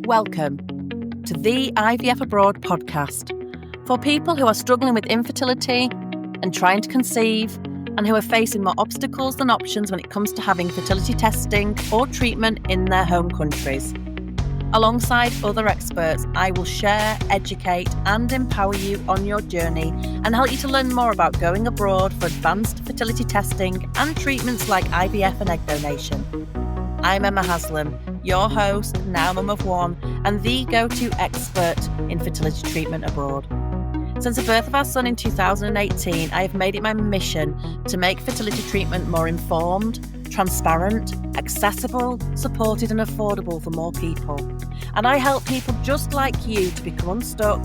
Welcome to the IVF Abroad podcast for people who are struggling with infertility and trying to conceive, and who are facing more obstacles than options when it comes to having fertility testing or treatment in their home countries. Alongside other experts, I will share, educate and empower you on your journey and help you to learn more about going abroad for advanced fertility testing and treatments like IVF and egg donation. I'm Emma Haslam, your host, now mum of one, and the go-to expert in fertility treatment abroad. Since the birth of our son in 2018, I have made it my mission to make fertility treatment more informed, transparent, accessible, supported and affordable for more people. And I help people just like you to become unstuck,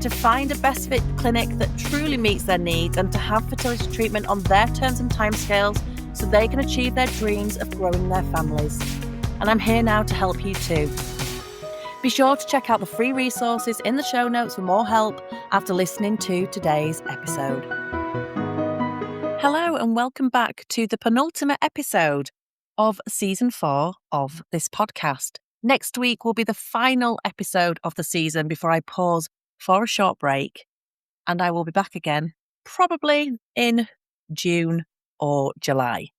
to find a best fit clinic that truly meets their needs, and to have fertility treatment on their terms and timescales so they can achieve their dreams of growing their families. And I'm here now to help you too. Be sure to check out the free resources in the show notes for more help after listening to today's episode. Hello and welcome back to the penultimate episode of season 4 of this podcast. Next week will be the final episode of the season before I pause for a short break, and I will be back again probably in June or July.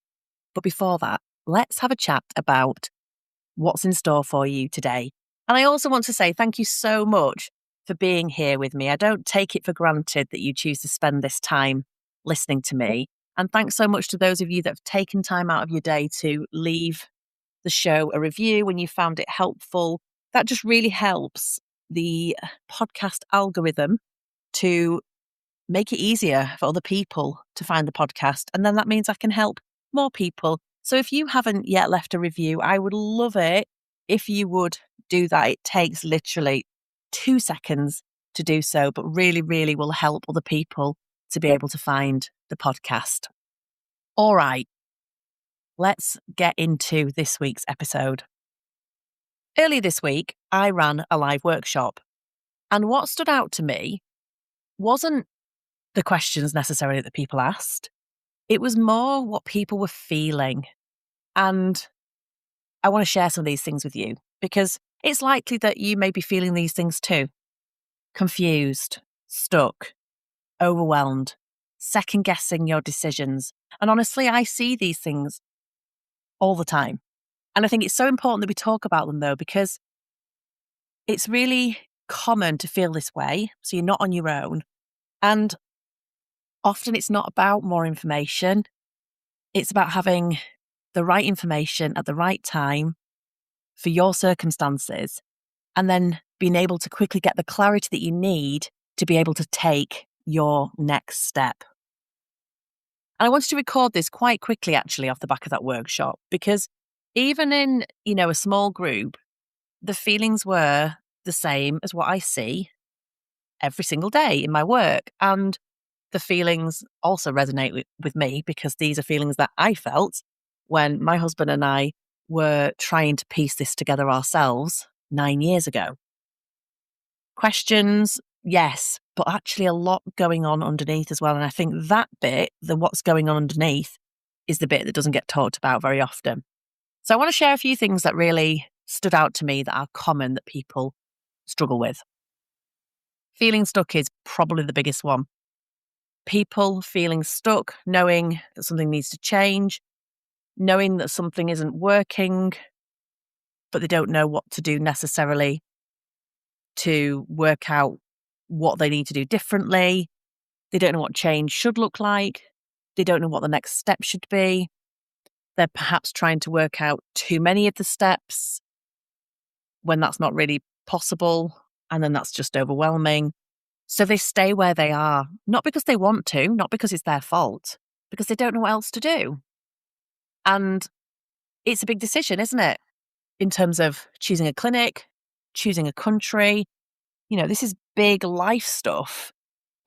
But before that, let's have a chat about what's in store for you today. And I also want to say thank you so much for being here with me. I don't take it for granted that you choose to spend this time listening to me. And thanks so much to those of you that have taken time out of your day to leave the show a review when you found it helpful. That just really helps the podcast algorithm to make it easier for other people to find the podcast. And then that means I can help more people. So if you haven't yet left a review, I would love it if you would do that. It takes literally 2 seconds to do so, but really, really will help other people to be able to find the podcast. All right, let's get into this week's episode. Earlier this week, I ran a live workshop, and what stood out to me wasn't the questions necessarily that people asked. It was more what people were feeling. And I want to share some of these things with you because it's likely that you may be feeling these things too. Confused, stuck, overwhelmed, second-guessing your decisions. And honestly, I see these things all the time. And I think it's so important that we talk about them though, because it's really common to feel this way. So you're not on your own. And often it's not about more information. It's about having the right information at the right time for your circumstances, and then being able to quickly get the clarity that you need to be able to take your next step. And I wanted to record this quite quickly, actually, off the back of that workshop, because even in, a small group, the feelings were the same as what I see every single day in my work. And the feelings also resonate with me because these are feelings that I felt when my husband and I were trying to piece this together ourselves 9 years ago. Questions, yes, but actually a lot going on underneath as well. And I think that bit, the what's going on underneath, is the bit that doesn't get talked about very often. So I want to share a few things that really stood out to me that are common that people struggle with. Feeling stuck is probably the biggest one. People feeling stuck, knowing that something needs to change, knowing that something isn't working, but they don't know what to do necessarily to work out what they need to do differently. They don't know what change should look like. They don't know what the next step should be. They're perhaps trying to work out too many of the steps when that's not really possible, and then that's just overwhelming. So they stay where they are, not because they want to, not because it's their fault, because they don't know what else to do. And it's a big decision, isn't it? In terms of choosing a clinic, choosing a country. This is big life stuff.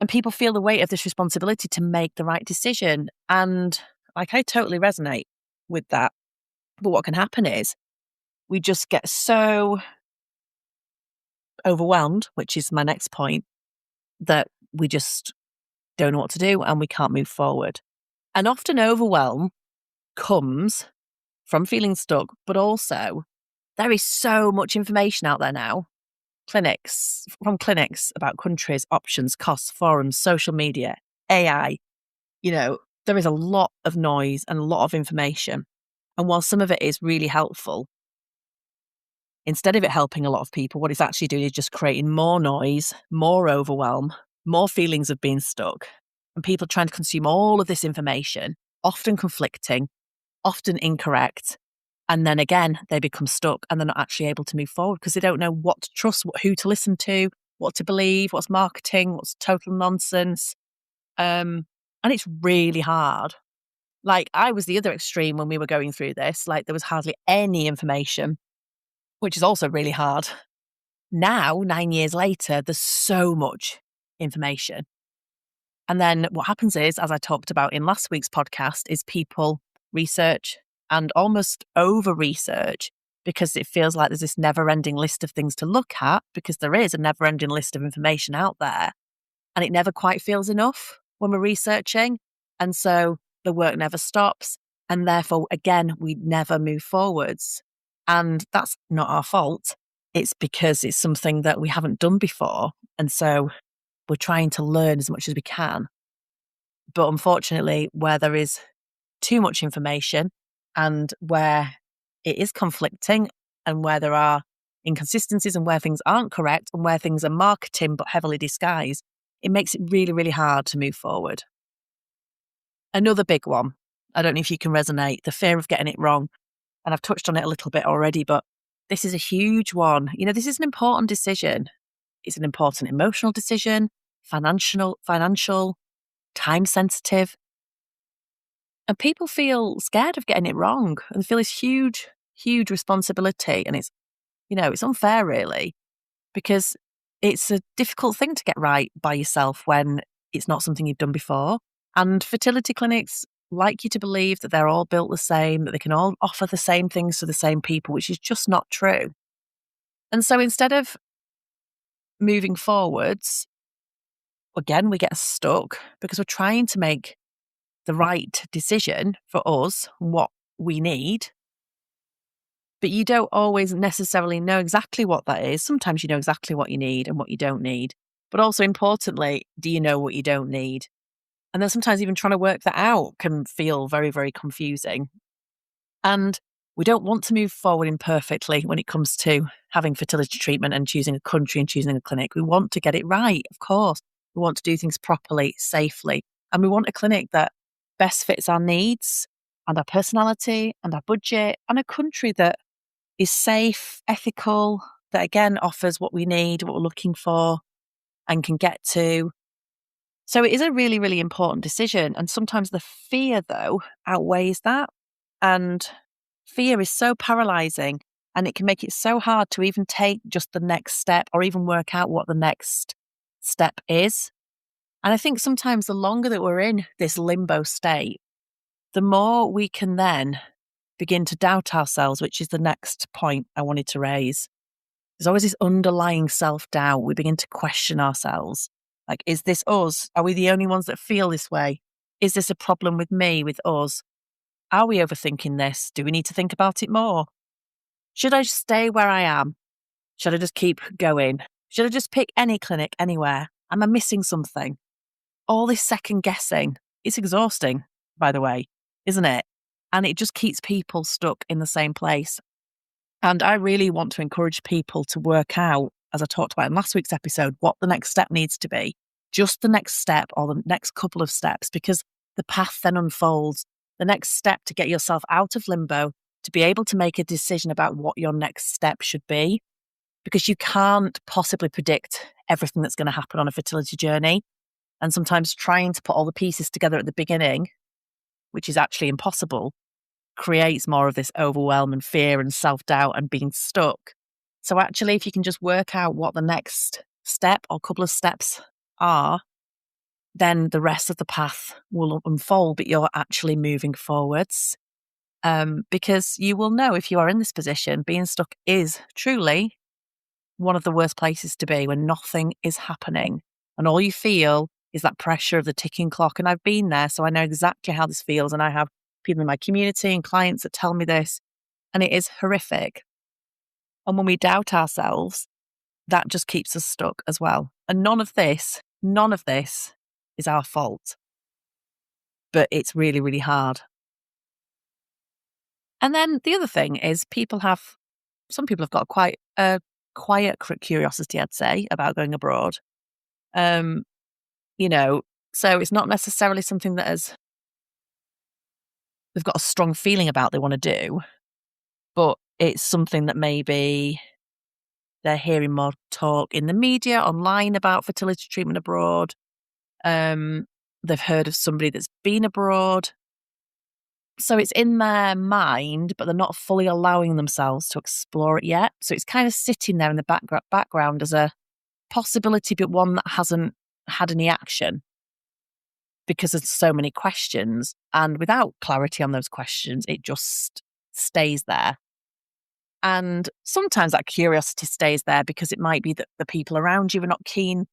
And people feel the weight of this responsibility to make the right decision. And I totally resonate with that. But what can happen is we just get so overwhelmed, which is my next point, that we just don't know what to do and we can't move forward. And often overwhelm comes from feeling stuck, but also there is so much information out there now. Clinics about countries, options, costs, forums, social media, AI. There is a lot of noise and a lot of information. And while some of it is really helpful, instead of it helping a lot of people, what it's actually doing is just creating more noise, more overwhelm, more feelings of being stuck, and people trying to consume all of this information, often conflicting, often incorrect. And then again, they become stuck and they're not actually able to move forward because they don't know what to trust, who to listen to, what to believe, what's marketing, what's total nonsense. And it's really hard. Like, I was the other extreme when we were going through this. Like, there was hardly any information, which is also really hard. Now, 9 years later, there's so much information. And then what happens is, as I talked about in last week's podcast, is people research and almost over-research because it feels like there's this never-ending list of things to look at, because there is a never-ending list of information out there, and it never quite feels enough when we're researching. And so the work never stops, and therefore, again, we never move forwards. And that's not our fault. It's because it's something that we haven't done before. And so we're trying to learn as much as we can. But unfortunately, where there is too much information and where it is conflicting and where there are inconsistencies and where things aren't correct and where things are marketing but heavily disguised, it makes it really, really hard to move forward. Another big one, I don't know if you can resonate, the fear of getting it wrong. And I've touched on it a little bit already, but this is a huge one. This is an important decision. It's an important emotional decision, financial, time sensitive. And people feel scared of getting it wrong and feel this huge, huge responsibility. And it's unfair, really, because it's a difficult thing to get right by yourself when it's not something you've done before. And fertility clinics like you to believe that they're all built the same, that they can all offer the same things to the same people, which is just not true. And so instead of moving forwards, again, we get stuck because we're trying to make the right decision for us, what we need. But you don't always necessarily know exactly what that is. Sometimes you know exactly what you need and what you don't need. But also importantly, do you know what you don't need? And then sometimes even trying to work that out can feel very, very confusing. And we don't want to move forward imperfectly when it comes to having fertility treatment and choosing a country and choosing a clinic. We want to get it right, of course. We want to do things properly, safely. And we want a clinic that best fits our needs and our personality and our budget, and a country that is safe, ethical, that again offers what we need, what we're looking for, and can get to. So it is a really, really important decision. And sometimes the fear, though, outweighs that. And fear is so paralysing, and it can make it so hard to even take just the next step or even work out what the next step is. And I think sometimes the longer that we're in this limbo state, the more we can then begin to doubt ourselves, which is the next point I wanted to raise. There's always this underlying self-doubt. We begin to question ourselves. Like, is this us? Are we the only ones that feel this way? Is this a problem with me, with us? Are we overthinking this? Do we need to think about it more? Should I just stay where I am? Should I just keep going? Should I just pick any clinic anywhere? Am I missing something? All this second guessing, it's exhausting, by the way, isn't it? And it just keeps people stuck in the same place. And I really want to encourage people to work out, as I talked about in last week's episode, what the next step needs to be. Just the next step or the next couple of steps, because the path then unfolds. The next step to get yourself out of limbo, to be able to make a decision about what your next step should be, because you can't possibly predict everything that's going to happen on a fertility journey. And sometimes trying to put all the pieces together at the beginning, which is actually impossible, creates more of this overwhelm and fear and self-doubt and being stuck. So actually, if you can just work out what the next step or couple of steps are, then the rest of the path will unfold, but you're actually moving forwards. Because you will know if you are in this position, being stuck is truly one of the worst places to be, when nothing is happening and all you feel is that pressure of the ticking clock. And I've been there, so I know exactly how this feels. And I have people in my community and clients that tell me this, and it is horrific. And when we doubt ourselves, that just keeps us stuck as well. And none of this is our fault. But it's really, really hard. And then the other thing is some people have got quite a quiet curiosity, I'd say, about going abroad. So it's not necessarily something that they've got a strong feeling about they want to do, but it's something that maybe they're hearing more talk in the media, online about fertility treatment abroad. They've heard of somebody that's been abroad. So it's in their mind, but they're not fully allowing themselves to explore it yet. So it's kind of sitting there in the background as a possibility, but one that hasn't had any action because there's so many questions. And without clarity on those questions, it just stays there. And sometimes that curiosity stays there because it might be that the people around you are not keen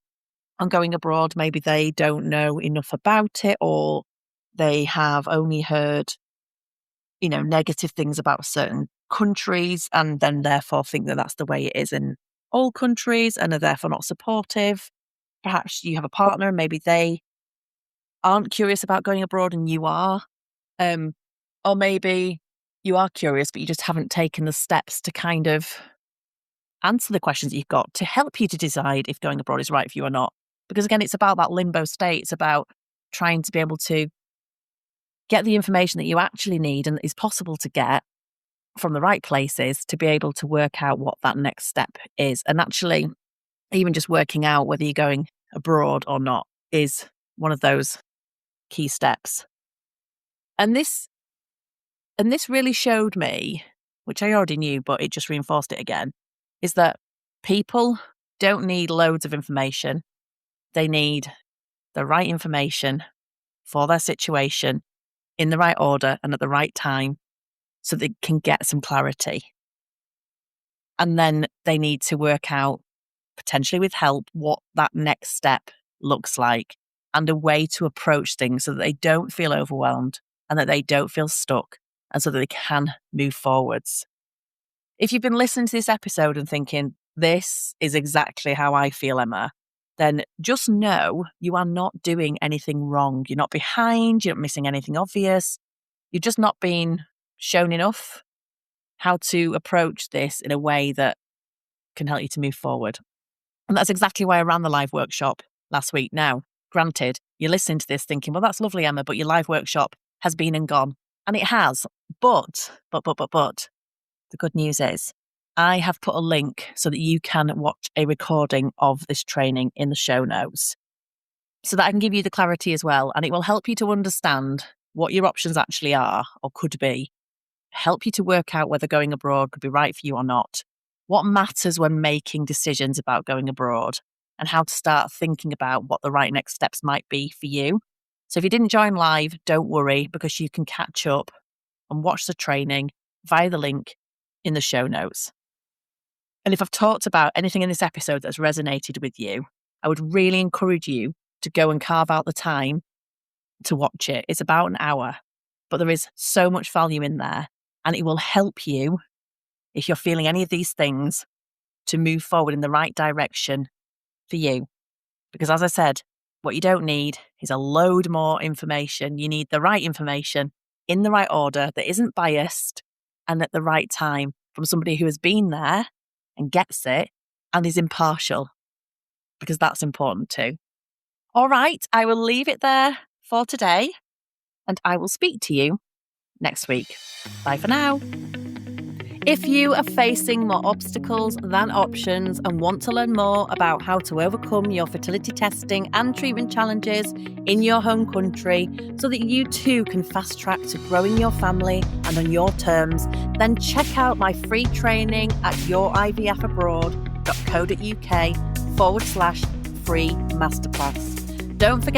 on going abroad. Maybe they don't know enough about it, or they have only heard, negative things about certain countries and then therefore think that that's the way it is in all countries and are therefore not supportive. Perhaps you have a partner and maybe they aren't curious about going abroad and you are. Or maybe you are curious, but you just haven't taken the steps to kind of answer the questions that you've got to help you to decide if going abroad is right for you or not. Because again, it's about that limbo state. It's about trying to be able to get the information that you actually need and is possible to get from the right places to be able to work out what that next step is. And actually, even just working out whether you're going abroad or not is one of those key steps. And this really showed me, which I already knew, but it just reinforced it again, is that people don't need loads of information. They need the right information for their situation in the right order and at the right time so they can get some clarity. And then they need to work out, potentially with help, what that next step looks like and a way to approach things so that they don't feel overwhelmed and that they don't feel stuck and so that they can move forwards. If you've been listening to this episode and thinking, this is exactly how I feel, Emma, then just know you are not doing anything wrong. You're not behind, you're not missing anything obvious. You've just not been shown enough how to approach this in a way that can help you to move forward. And that's exactly why I ran the live workshop last week. Now, granted, you're listening to this thinking, well, that's lovely, Emma, but your live workshop has been and gone. And it has. But the good news is I have put a link so that you can watch a recording of this training in the show notes so that I can give you the clarity as well. And it will help you to understand what your options actually are or could be, help you to work out whether going abroad could be right for you or not, what matters when making decisions about going abroad, and how to start thinking about what the right next steps might be for you. So if you didn't join live, don't worry, because you can catch up and watch the training via the link in the show notes. And if I've talked about anything in this episode that's resonated with you, I would really encourage you to go and carve out the time to watch it. It's about an hour, but there is so much value in there, and it will help you, if you're feeling any of these things, to move forward in the right direction for you. Because as I said, what you don't need is a load more information. You need the right information in the right order that isn't biased and at the right time from somebody who has been there and gets it and is impartial, because that's important too. All right, I will leave it there for today and I will speak to you next week. Bye for now. If you are facing more obstacles than options and want to learn more about how to overcome your fertility testing and treatment challenges in your home country so that you too can fast track to growing your family and on your terms, then check out my free training at yourivfabroad.co.uk/free masterclass. Don't forget